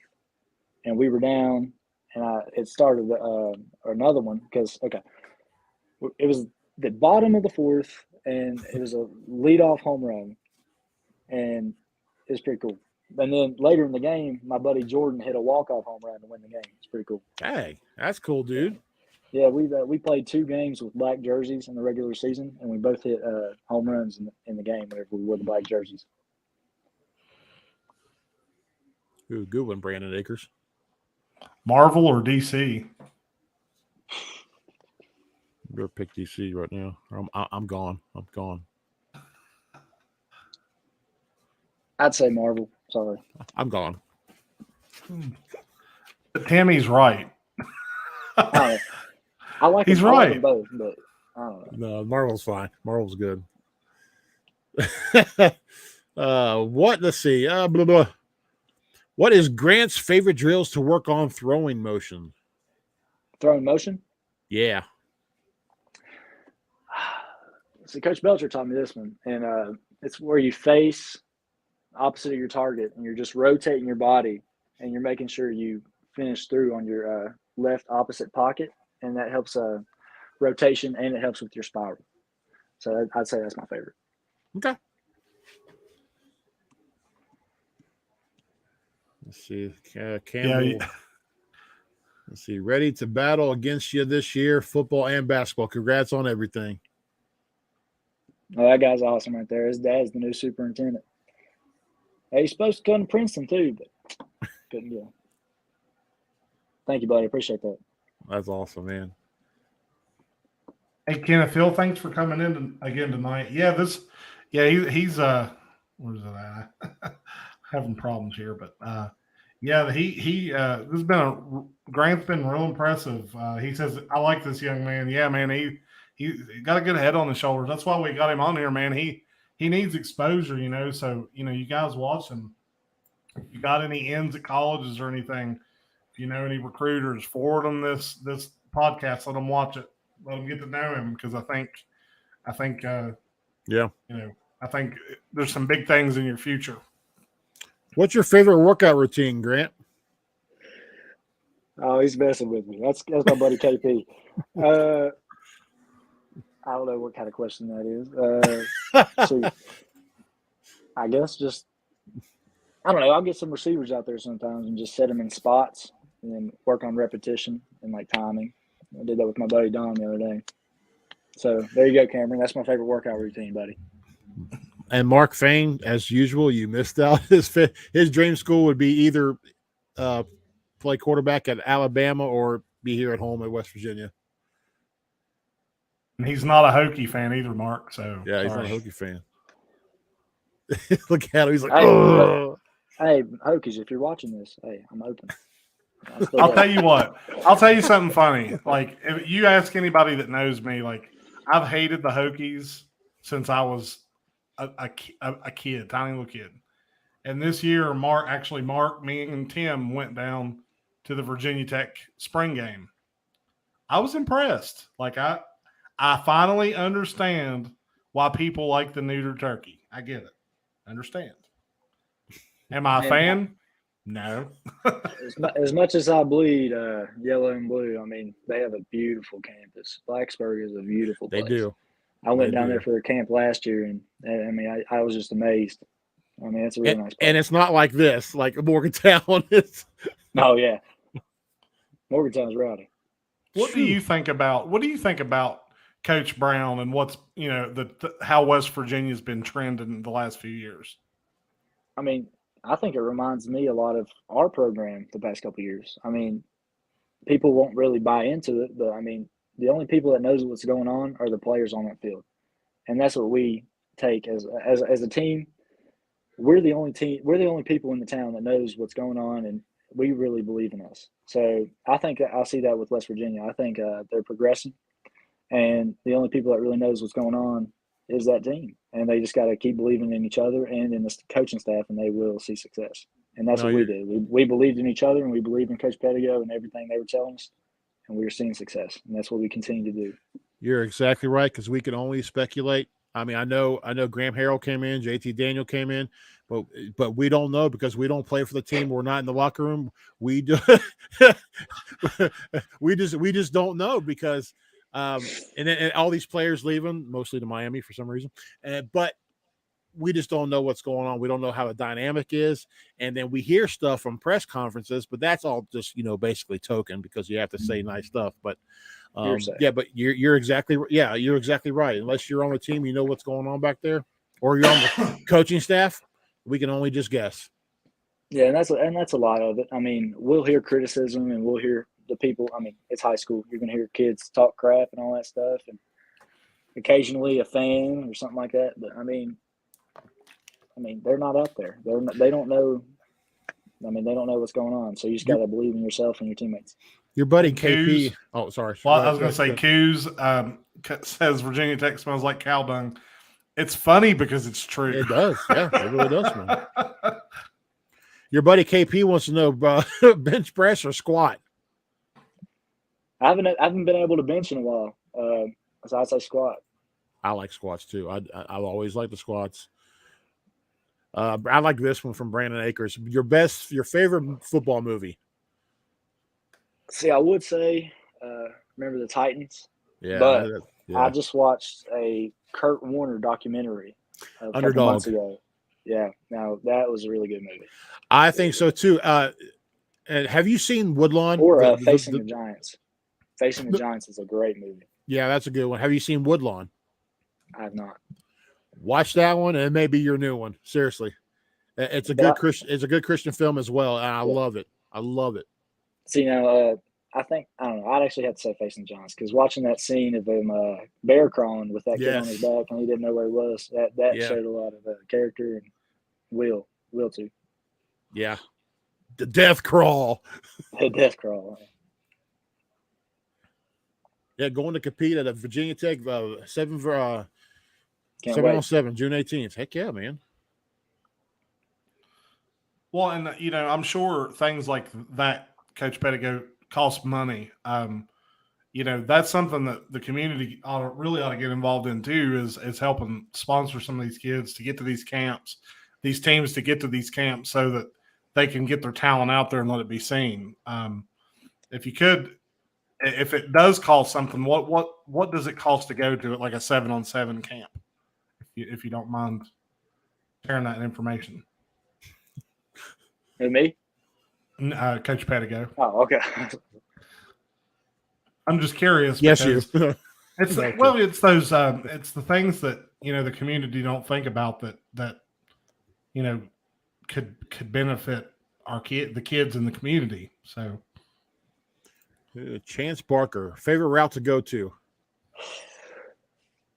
and we were down and it started another one because it was the bottom of the fourth, and it was a leadoff home run, and it was pretty cool. And then later in the game, my buddy Jordan hit a walk-off home run to win the game. It's pretty cool. Hey, that's cool, dude. Yeah, we played 2 games with black jerseys in the regular season, and we both hit home runs in the game whenever we wore the black jerseys. Ooh, good one, Brandon Akers. Marvel or DC? I'm gonna pick DC right now. I'm gone. I'm gone. I'd say Marvel. Sorry. I'm gone. But Tammy's right. I like He's them, I like right. them both, but I don't know. No, Marvel's fine. Marvel's good. What? Let's see. Blah, blah. What is Grant's favorite drills to work on throwing motion? Throwing motion? Yeah. See, Coach Belcher taught me this one, and it's where you face opposite of your target, and you're just rotating your body, and you're making sure you finish through on your left opposite pocket, and that helps rotation, and it helps with your spiral. So I'd say that's my favorite. Okay. Let's see. Campbell. Yeah. Let's see. Ready to battle against you this year, football and basketball. Congrats on everything. Oh, that guy's awesome right there. His dad's the new superintendent. Hey, he's supposed to come to Princeton too, but couldn't get him. Thank you, buddy. Appreciate that. That's awesome, man. Hey, Kenneth Phil, thanks for coming in again tonight. Yeah, he's where's it at? Having problems here, but yeah, he this has been Grant's been real impressive. He says, I like this young man. Yeah, man, he got a good head on his shoulders. That's why we got him on here, man. He needs exposure, so you guys watch him. If you got any ends at colleges or anything, if you know any recruiters, forward them this podcast, let them watch it. Let them get to know him, because I think yeah, I think there's some big things in your future. What's your favorite workout routine, Grant? Oh, he's messing with me. That's my buddy KP. I don't know what kind of question that is. So I guess I don't know. I'll get some receivers out there sometimes and just set them in spots and then work on repetition and like timing. I did that with my buddy Don the other day. So there you go, Cameron. That's my favorite workout routine, buddy. And Mark Fain, as usual, you missed out. His dream school would be either play quarterback at Alabama or be here at home at West Virginia. And he's not a Hokie fan either, Mark. So yeah, he's not a Hokie fan. Look at him. He's like, hey, Hokies, if you're watching this, hey, I'm open. I'll tell you what. I'll tell you something funny. Like, if you ask anybody that knows me, like, I've hated the Hokies since I was a kid, tiny little kid. And this year, Mark, me, and Tim went down to the Virginia Tech spring game. I was impressed. Like, I finally understand why people like the neutered turkey. I get it. Understand. Am I a fan? No. as much as I bleed yellow and blue, I mean, they have a beautiful campus. Blacksburg is a beautiful place. They do. I went down there for a camp last year, and I mean, I was just amazed. I mean, it's a really nice place. And it's not like this, like Morgantown is. Oh, yeah. Morgantown's rowdy. What do you think about Coach Brown and what's, how West Virginia's been trending the last few years? I mean, I think it reminds me a lot of our program the past couple of years. I mean, people won't really buy into it, but I mean, the only people that knows what's going on are the players on that field. And that's what we take as a team. We're the only people in the town that knows what's going on, and we really believe in us. So I think I see that with West Virginia. I think they're progressing, and the only people that really knows what's going on is that team. And they just got to keep believing in each other and in the coaching staff, and they will see success. And that's what we did. We believed in each other, and we believed in Coach Pettigo and everything they were telling us, and we were seeing success. And that's what we continue to do. You're exactly right, because we can only speculate. I mean, I know Graham Harrell came in, JT Daniel came in, but we don't know because we don't play for the team. We're not in the locker room. We do we just don't know because and all these players leaving mostly to Miami for some reason, but we just don't know what's going on. We don't know how the dynamic is, and then we hear stuff from press conferences, but that's all just basically token because you have to say nice stuff. But yeah, but you're exactly right. Unless you're on the team, you know what's going on back there, or you're on the coaching staff. We can only just guess. Yeah, and that's a lot of it. I mean, we'll hear criticism and we'll hear the people. I mean, it's high school. You're going to hear kids talk crap and all that stuff, and occasionally a fan or something like that. But I mean, they're not out there. They don't know. I mean, they don't know what's going on. So you just got to believe in yourself and your teammates. Your buddy KP. Oh, sorry. Well, I was going to say, Coos says Virginia Tech smells like cow dung. It's funny because it's true. It does. Yeah, it really does, man. Your buddy KP wants to know bench press or squat. I haven't been able to bench in a while. So I'd say squat. I like squats too. I've always liked the squats. I like this one from Brandon Akers. Your favorite football movie? See, I would say remember the Titans. Yeah, but I just watched a Kurt Warner documentary a couple months ago. Yeah, now that was a really good movie. I think so too. And have you seen Woodlawn? Or Facing the Giants. Facing the Giants is a great movie. Yeah, that's a good one. Have you seen Woodlawn? I have not. Watch that one, and it may be your new one. Seriously, it's a good Christian film as well, and I love it. I love it. See, I don't know. I'd actually have to say Facing the Giants because watching that scene of him bear crawling with that kid on his back and he didn't know where he was, that showed a lot of character and will too. Yeah, the death crawl. The death crawl. Yeah, going to compete at a Virginia Tech 7 on 7, June 18th. Heck yeah, man. Well, and I'm sure things like that, Coach Pettigo, cost money. That's something that the community ought to get involved in too. Is helping sponsor some of these kids to get to these camps, these teams to get to these camps, so that they can get their talent out there and let it be seen. If it does cost something, what does it cost to go to it, like a 7-on-7 camp? If you don't mind sharing that information. And me? Coach Pettigo. Oh, okay. I'm just curious. Yes, you. It's the things that the community don't think about that could benefit the kids in the community. So, Chance Barker, favorite route to go to?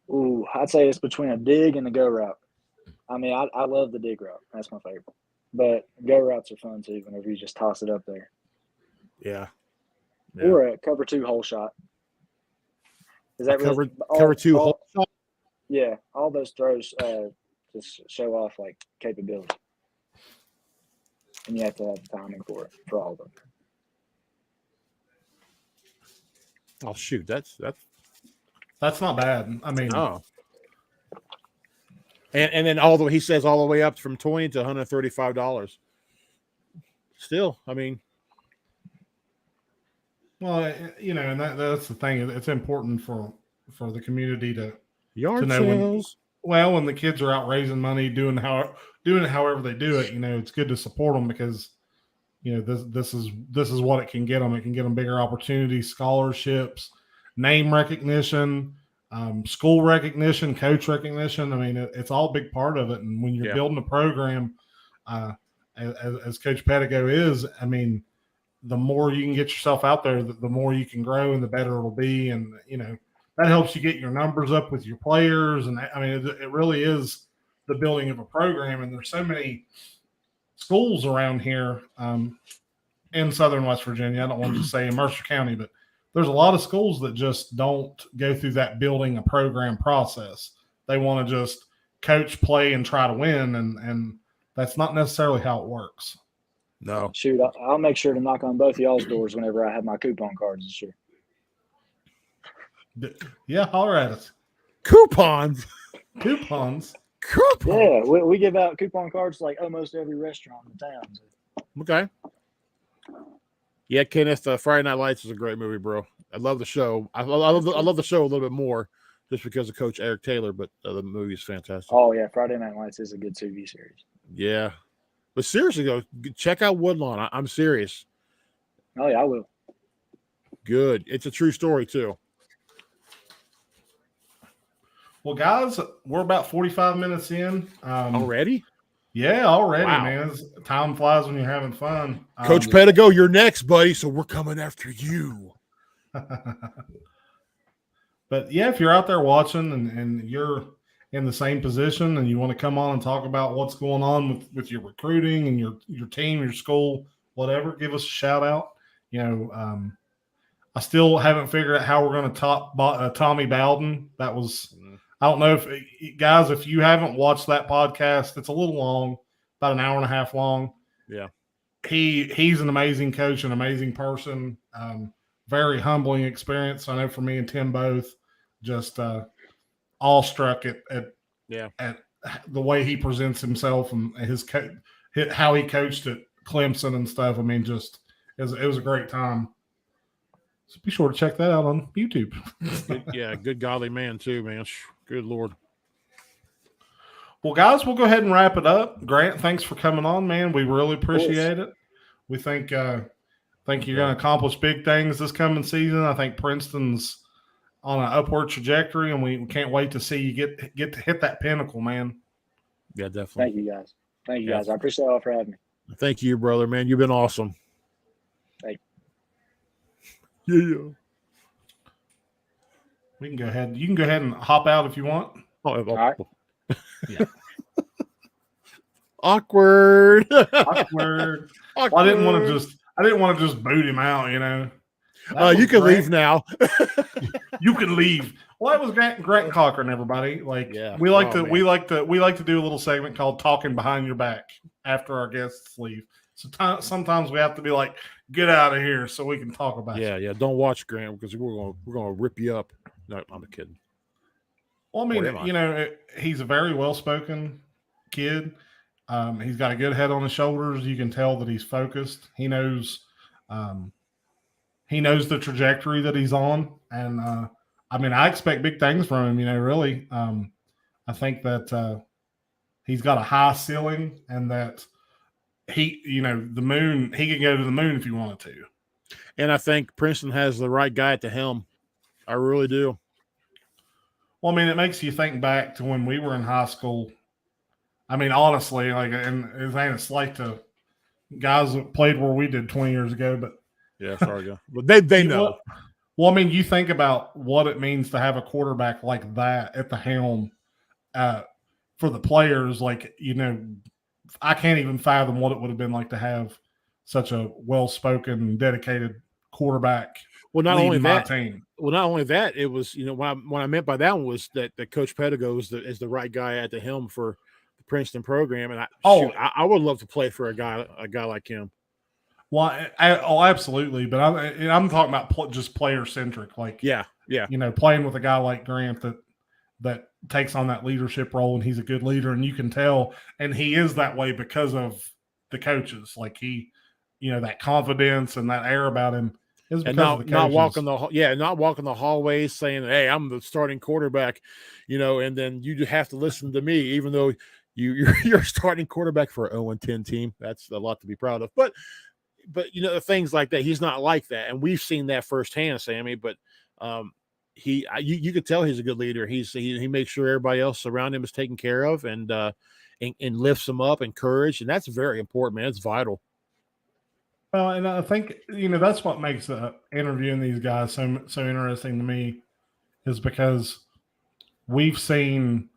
Ooh, I'd say it's between a dig and a go route. I mean, I love the dig route. That's my favorite. But go routes are fun too whenever you just toss it up there. Yeah. Or a cover 2 hole shot. Is that cover 2 hole shot? Yeah, all those throws just show off like capability. And you have to have timing for all of them. Oh shoot, that's not bad. I mean, and then he says all the way up from $20 to $135. Still, I mean, well, and that's the thing. It's important for the community to yard sales. When the kids are out raising money, doing it however they do it, it's good to support them because this is what it can get them. It can get them bigger opportunities, scholarships, name recognition, school recognition, coach recognition. I mean, it's all a big part of it. And when you're building a program, as Coach Pettigo is, I mean, the more you can get yourself out there, the more you can grow and the better it'll be. And, that helps you get your numbers up with your players. And I mean, it really is the building of a program. And there's so many schools around here in Southern West Virginia. I don't want to just say in Mercer County, but there's a lot of schools that just don't go through that building a program process. They want to just coach, play, and try to win. And that's not necessarily how it works. No. Shoot, I'll make sure to knock on both of y'all's doors whenever I have my coupon cards this year. Yeah, holler at us. Coupons. Yeah, we give out coupon cards to like almost every restaurant in town. Okay. Yeah, Kenneth, Friday Night Lights is a great movie, bro. I love the show. I love the show a little bit more just because of Coach Eric Taylor, but the movie is fantastic. Oh yeah, Friday Night Lights is a good TV series. Yeah. But seriously, though, check out Woodlawn. I'm serious. Oh yeah, I will. Good. It's a true story, too. Well, guys, we're about 45 minutes in. Already? Yeah, already, Wow. man. Time flies when you're having fun. Coach Pedigo, you're next, buddy, so we're coming after you. But, yeah, if you're out there watching and you're in the same position and you want to come on and talk about what's going on with your recruiting and your team, your school, whatever, give us a shout out. You know, I still haven't figured out how we're going to top Tommy Bowden. That was – I don't know if – guys, if you haven't watched that podcast, it's a little long, about an hour and a half long. Yeah. He's an amazing coach, an amazing person, very humbling experience. I know for me and Tim both, just awestruck at the way he presents himself and how he coached at Clemson and stuff. I mean, just it was a great time. So be sure to check that out on YouTube. Good godly man too, man. Good Lord. Well, guys, we'll go ahead and wrap it up. Grant, thanks for coming on, man. We really appreciate it. We think you're going to accomplish big things this coming season. I think Princeton's on an upward trajectory, and we can't wait to see you get to hit that pinnacle, man. Yeah, definitely. Thank you, guys. Thank you, guys. I appreciate it all for having me. Thank you, brother, man. You've been awesome. Thank you. Yeah. We can go ahead. You can go ahead and hop out if you want. All right. Yeah. Awkward. Awkward. Well, I didn't want to just boot him out, you know. You can leave now. You can leave. Well, that was Grant Cochran, everybody. We like to do a little segment called "Talking Behind Your Back" after our guests leave. So sometimes we have to be like, "Get out of here," so we can talk about it. Yeah. Don't watch Grant because we're gonna rip you up. No, I'm kidding. Well, I mean, you know, he's a very well-spoken kid. He's got a good head on his shoulders. You can tell that he's focused. He knows the trajectory that he's on. And, I mean, I expect big things from him, you know, really. I think that he's got a high ceiling and that he can go to the moon if he wanted to. And I think Princeton has the right guy at the helm. I really do. Well, I mean, it makes you think back to when we were in high school. I mean, honestly, and it ain't a slight to guys that played where we did 20 years ago, but yeah, sorry, guys. But they know. Well, I mean, you think about what it means to have a quarterback like that at the helm for the players. Like, you know, I can't even fathom what it would have been like to have such a well-spoken, dedicated quarterback. Well, not only that, it was, you know, what I meant by that one was that Coach Pedigo is the right guy at the helm for the Princeton program, and I would love to play for a guy like him. Well, absolutely, but I'm talking about just player centric, like yeah, you know, playing with a guy like Grant that takes on that leadership role, and he's a good leader, and you can tell, and he is that way because of the coaches, like he, you know, that confidence and that air about him. And not walking the hallways saying, "Hey, I'm the starting quarterback," you know, and then you have to listen to me, even though you're starting quarterback for an 0-10 team. That's a lot to be proud of. But you know, things like that, he's not like that, and we've seen that firsthand, Sammy. But you could tell he's a good leader. He makes sure everybody else around him is taken care of, and lifts them up, encouraged, and that's very important, man. It's vital. Well, and I think, you know, that's what makes interviewing these guys so interesting to me, is because we've seen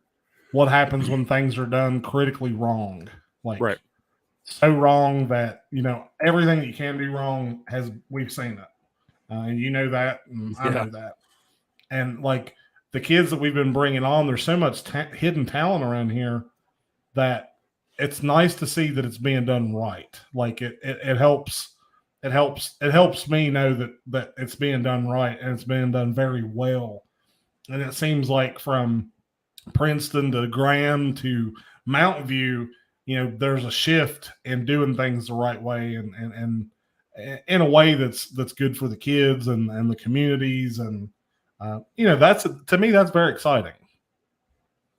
what happens when things are done critically wrong. Like, right. So wrong that, you know, everything that you can do wrong we've seen it. And you know that, and I know that. And like the kids that we've been bringing on, there's so much hidden talent around here that it's nice to see that it's being done right. Like it helps me know that it's being done right, and it's being done very well. And it seems like from Princeton to Graham to Mountain View, you know, there's a shift in doing things the right way, and in a way that's good for the kids and the communities. And, that's to me, that's very exciting.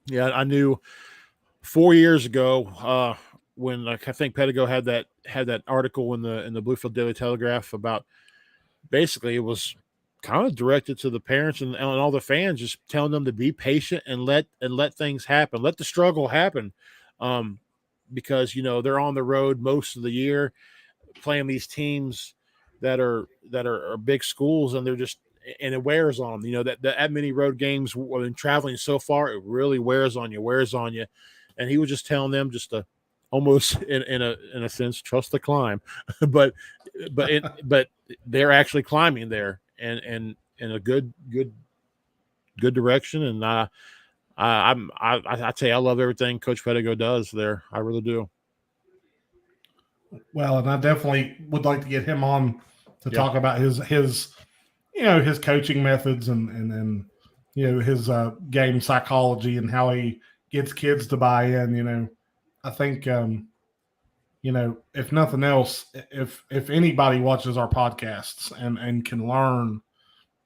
Yeah, I knew 4 years ago when I think Pedigo had that article in the Bluefield Daily Telegraph about basically it was kind of directed to the parents and all the fans, just telling them to be patient and let things happen, let the struggle happen, because they're on the road most of the year playing these teams that are big schools, and it wears on them. That many road games when traveling so far, it really wears on you. And he was just telling them just to almost in a sense trust the climb, but they're actually climbing there and in a good direction. And I tell you, I love everything Coach Pedigo does there. I really do. Well, and I definitely would like to get him on to talk about his coaching methods and his game psychology and how he gets kids to buy in. I think if nothing else, if anybody watches our podcasts and can learn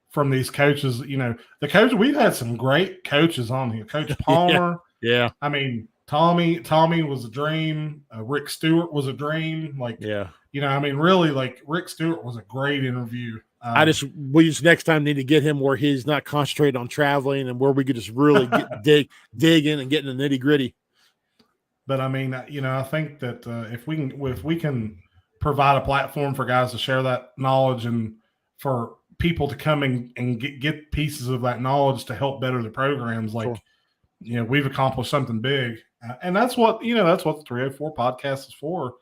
from these coaches, we've had some great coaches on here. Coach Palmer, yeah. I mean, Tommy was a dream. Rick Stewart was a dream. Really, Rick Stewart was a great interview. We just next time need to get him where he's not concentrated on traveling and where we could just really dig in and get in the nitty gritty. But I mean, I think that if we can provide a platform for guys to share that knowledge and for people to come and get pieces of that knowledge to help better the programs, Sure. We've accomplished something big. And that's what the 304 podcast is for.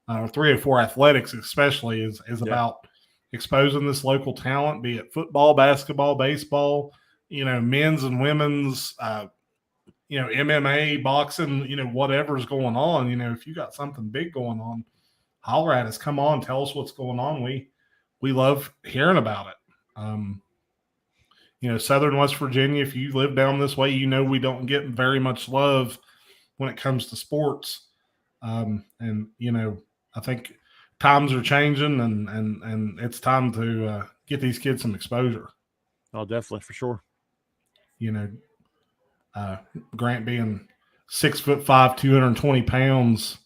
304 Athletics especially is about exposing this local talent, be it football, basketball, baseball, men's and women's, MMA, boxing, whatever's going on. If you got something big going on, holler at us. Come on, tell us what's going on. We love hearing about it. Southern West Virginia, if you live down this way, we don't get very much love when it comes to sports. I think times are changing and it's time to get these kids some exposure. Oh, definitely, for sure. Grant being 6'5", 220 pounds,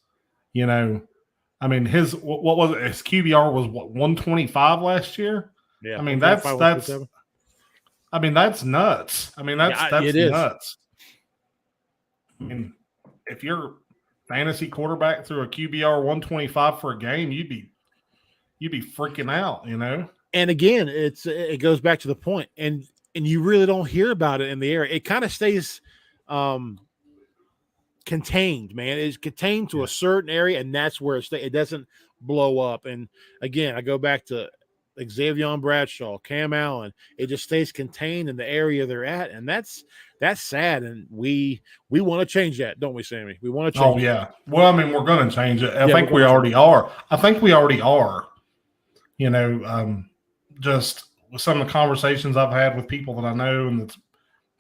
I mean, his what was it? His QBR was 125 last year. Yeah, I mean that's I mean that's nuts. I mean that's nuts. I mean, if you're fantasy quarterback through a QBR 125 for a game, you'd be freaking out, And again, it goes back to the point, and you really don't hear about it in the area. It kind of stays contained, man. It's contained to a certain area, and that's where it stays. It doesn't blow up. And again, I go back to Xavier Bradshaw, Cam Allen. It just stays contained in the area they're at, and that's sad. And we want to change that, don't we, Sammy? We want to change. Oh yeah. Well, I mean, we're going to change it. I think we already are. Just with some of the conversations I've had with people that I know and the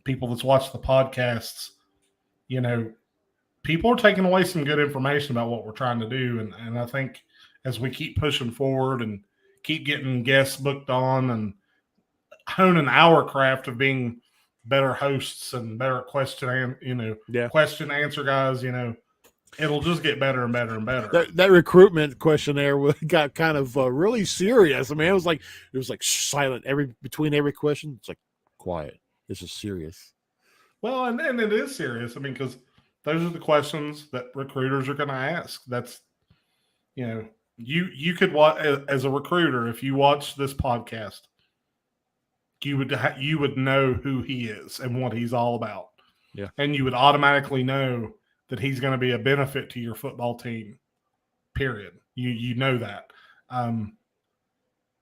people that's watched the podcasts, people are taking away some good information about what we're trying to do. And I think as we keep pushing forward and keep getting guests booked on and honing our craft of being better hosts and better question answer guys, it'll just get better and better and better. That recruitment questionnaire got kind of really serious. I mean, it was like silent between every question. It's like quiet. This is serious. Well, and it is serious. I mean, because those are the questions that recruiters are going to ask. That's, you could watch as a recruiter, if you watch this podcast, you would know who he is and what he's all about. Yeah. And you would automatically know that he's going to be a benefit to your football team, period. You know that.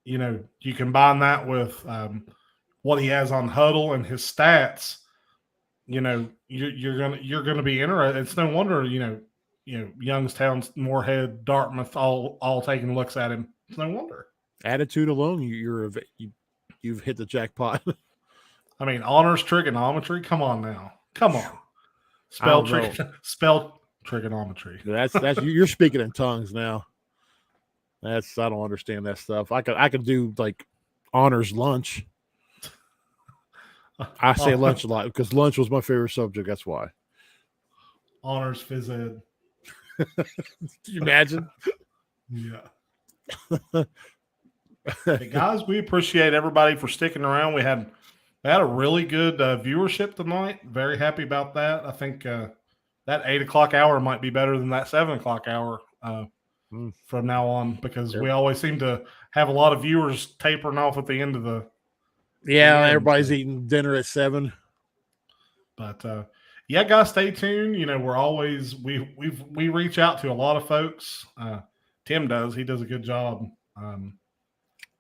You combine that with what he has on Huddle and his stats, you're gonna be interested. It's no wonder, Youngstown, Moorhead, Dartmouth, all taking looks at him. It's no wonder. Attitude alone, you've hit the jackpot. I mean, honors trigonometry. Come on now. Come on. Spell trigonometry. That's you're speaking in tongues now. I don't understand that stuff. I could do like honors lunch. I say lunch a lot because lunch was my favorite subject. That's why. Honors phys ed. Can you imagine? Yeah. Hey guys, we appreciate everybody for sticking around. We had a really good viewership tonight. Very happy about that. I think that 8 o'clock hour might be better than that 7 o'clock hour from now on, because we always seem to have a lot of viewers tapering off at the end of the. Yeah, everybody's eating dinner at 7. But yeah, guys, stay tuned. You know, we're always we reach out to a lot of folks. Tim does. He does a good job.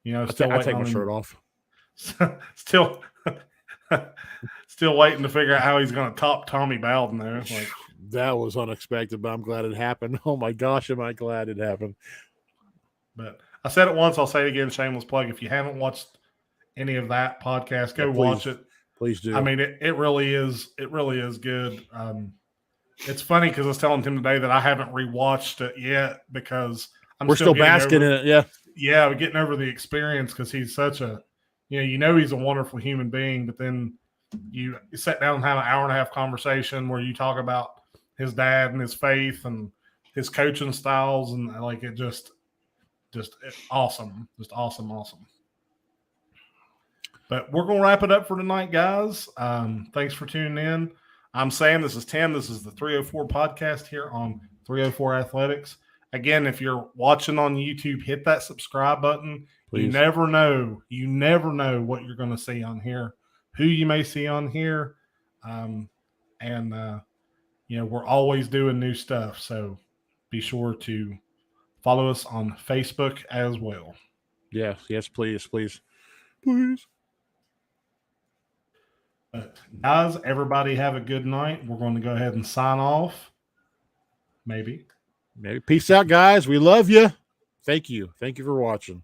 You know, I take my shirt off. Still waiting to figure out how he's going to top Tommy Bowden there. Like, that was unexpected, but I'm glad it happened. Oh my gosh, am I glad it happened? But I said it once, I'll say it again. Shameless plug. If you haven't watched any of that podcast, go watch it. Please do. I mean, it really is. It really is good. It's funny because I was telling Tim today that I haven't rewatched it yet because we're still basking in it. Yeah. Yeah, we're getting over the experience because he's such a, you know, he's a wonderful human being. But then you sit down and have an hour and a half conversation where you talk about his dad and his faith and his coaching styles, and like it just awesome, just awesome. But we're gonna wrap it up for tonight, guys. Thanks for tuning in. I'm Sam. This is Tim. This is the 304 podcast here on 304 Athletics. Again, if you're watching on YouTube, hit that subscribe button. Please. You never know what you're going to see on here, who you may see on here. You know, we're always doing new stuff. So be sure to follow us on Facebook as well. Yes, please. Guys, everybody have a good night. We're going to go ahead and sign off. Maybe. Peace out, guys. We love you. Thank you for watching.